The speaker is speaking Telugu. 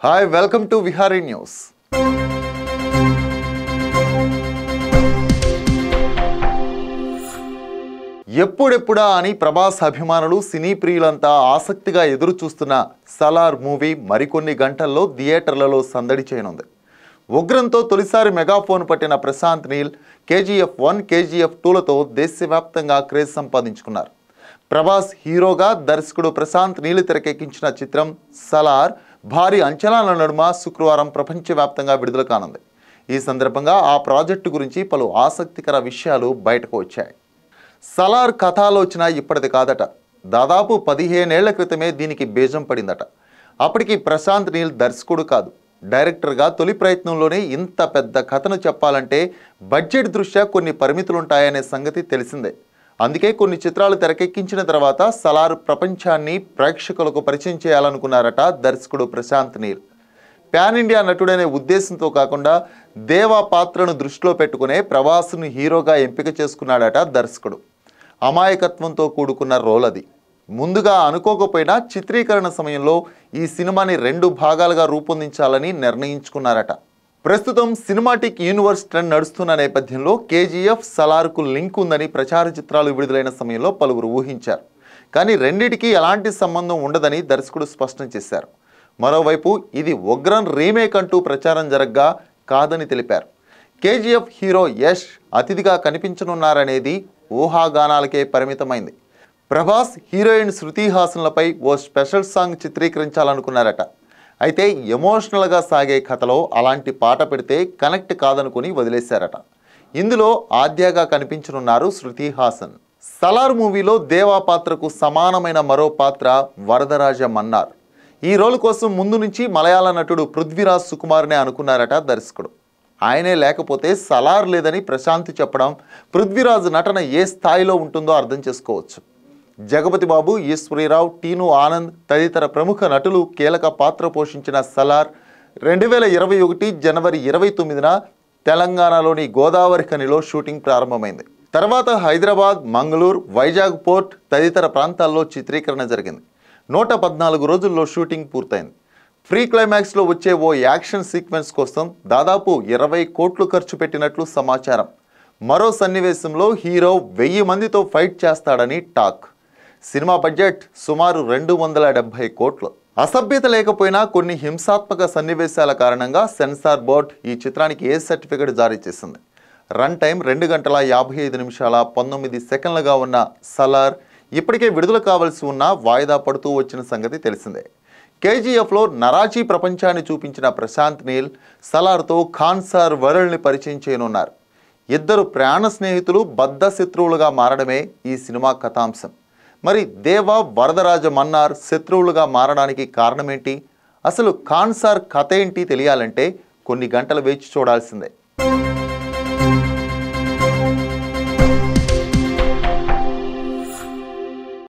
Hi, welcome to Vihari News. ఎప్పుడెప్పుడా అని ప్రభాస్ అభిమానులు సినీ ప్రియులంతా ఆసక్తిగా ఎదురు చూస్తున్న సలార్ మూవీ మరికొన్ని గంటల్లో థియేటర్లలో సందడి చేయనుంది. ఉగ్రంతో తొలిసారి మెగాఫోన్ పట్టిన ప్రశాంత్ నీల్ KGF 1, KGF 2లతో దేశవ్యాప్తంగా క్రేజ్ సంపాదించుకున్నారు. ప్రభాస్ హీరోగా దర్శకుడు ప్రశాంత్ నీల్ తెరకెక్కించిన చిత్రం సలార్ భారీ అంచనాల నడుమ శుక్రవారం ప్రపంచవ్యాప్తంగా విడుదల కానుంది. ఈ సందర్భంగా ఆ ప్రాజెక్టు గురించి పలు ఆసక్తికర విషయాలు బయటకు వచ్చాయి. సలార్ కథాలోచన ఇప్పటిది కాదట. దాదాపు 15 ఏళ్ల క్రితమే దీనికి బీజం పడిందట. అప్పటికి ప్రశాంత్ నీల్ దర్శకుడు కాదు, డైరెక్టర్గా తొలి ప్రయత్నంలోనే ఇంత పెద్ద కథను చెప్పాలంటే బడ్జెట్ దృష్ట్యా కొన్ని పరిమితులుంటాయనే సంగతి తెలిసిందే. అందుకే కొన్ని చిత్రాలు తెరకెక్కించిన తర్వాత సలార్ ప్రపంచాన్ని ప్రేక్షకులకు పరిచయం చేయాలనుకున్నారట దర్శకుడు ప్రశాంత్ నీల్. పాన్ ఇండియా నటుడనే ఉద్దేశంతో కాకుండా దేవా పాత్రను దృష్టిలో పెట్టుకునే ప్రభాస్ను హీరోగా ఎంపిక చేసుకున్నాడట దర్శకుడు. అమాయకత్వంతో కూడుకున్న రోల్ అది. ముందుగా అనుకోకపోయినా చిత్రీకరణ సమయంలో ఈ సినిమాని 2 భాగాలుగా రూపొందించాలని నిర్ణయించుకున్నారట. ప్రస్తుతం సినిమాటిక్ యూనివర్స్ ట్రెండ్ నడుస్తున్న నేపథ్యంలో KGF సలార్కు లింక్ ఉందని ప్రచార చిత్రాలు విడుదలైన సమయంలో పలువురు ఊహించారు. కానీ రెండిటికి ఎలాంటి సంబంధం ఉండదని దర్శకుడు స్పష్టం చేశారు. మరోవైపు ఇది ఉగ్రం రీమేక్ అంటూ ప్రచారం జరగ్గా కాదని తెలిపారు. KGF హీరో యష్ అతిథిగా కనిపించనున్నారనేది ఊహాగానాలకే పరిమితమైంది. ప్రభాస్ హీరోయిన్ శృతి హాసన్లపై ఓ స్పెషల్ సాంగ్ చిత్రీకరించాలనుకున్నారట. అయితే ఎమోషనల్గా సాగే కథలో అలాంటి పాట పెడితే కనెక్ట్ కాదనుకుని వదిలేశారట. ఇందులో ఆద్యగా కనిపించనున్నారు శృతి హాసన్. సలార్ మూవీలో దేవా పాత్రకు సమానమైన మరో పాత్ర వరదరాజ మన్నార్. ఈ రోల్ కోసం ముందు నుంచి మలయాళ నటుడు పృథ్వీరాజ్ సుకుమార్నే అనుకున్నారట దర్శకుడు. ఆయనే లేకపోతే సలార్ లేదని ప్రశాంత్ చెప్పడం పృథ్వీరాజ్ నటన ఏ స్థాయిలో ఉంటుందో అర్థం చేసుకోవచ్చు. జగపతి బాబు, ఈశ్వరీరావు, టీను ఆనంద్ తదితర ప్రముఖ నటులు కీలక పాత్ర పోషించిన సలార్ 2021 జనవరి 29న తెలంగాణలోని గోదావరి ఖనిలో షూటింగ్ ప్రారంభమైంది. తర్వాత హైదరాబాద్, మంగళూరు, వైజాగ్ పోర్ట్ తదితర ప్రాంతాల్లో చిత్రీకరణ జరిగింది. 114 రోజుల్లో షూటింగ్ పూర్తయింది. ప్రీ క్లైమాక్స్లో వచ్చే ఓ యాక్షన్ సీక్వెన్స్ కోసం దాదాపు 20 కోట్లు ఖర్చు పెట్టినట్లు సమాచారం. మరో సన్నివేశంలో హీరో 1000 మందితో ఫైట్ చేస్తాడని టాక్. సినిమా బడ్జెట్ సుమారు 270 కోట్లు. అసభ్యత లేకపోయినా కొన్ని హింసాత్మక సన్నివేశాల కారణంగా సెన్సార్ బోర్డ్ ఈ చిత్రానికి ఏ సర్టిఫికెట్ జారీ చేసింది. రన్ టైం 2 గంటల 55 నిమిషాల 19 సెకండ్లుగా ఉన్న సలార్ ఇప్పటికే విడుదల కావాల్సి ఉన్న వాయిదా పడుతూ వచ్చిన సంగతి తెలిసిందే. KGFలో నరాచీ ప్రపంచాన్ని చూపించిన ప్రశాంత్ నీల్ సలార్తో ఖాన్సార్ వరల్డ్ని పరిచయం చేయనున్నారు. ఇద్దరు ప్రాణ స్నేహితులు బద్ధ శత్రువులుగా మారడమే ఈ సినిమా కథాంశం. మరి దేవా, వరదరాజ మన్నార్ శత్రువులుగా మారడానికి కారణమేంటి? అసలు ఖాన్సార్ కథ ఏంటి తెలియాలంటే కొన్ని గంటలు వేచి చూడాల్సిందే.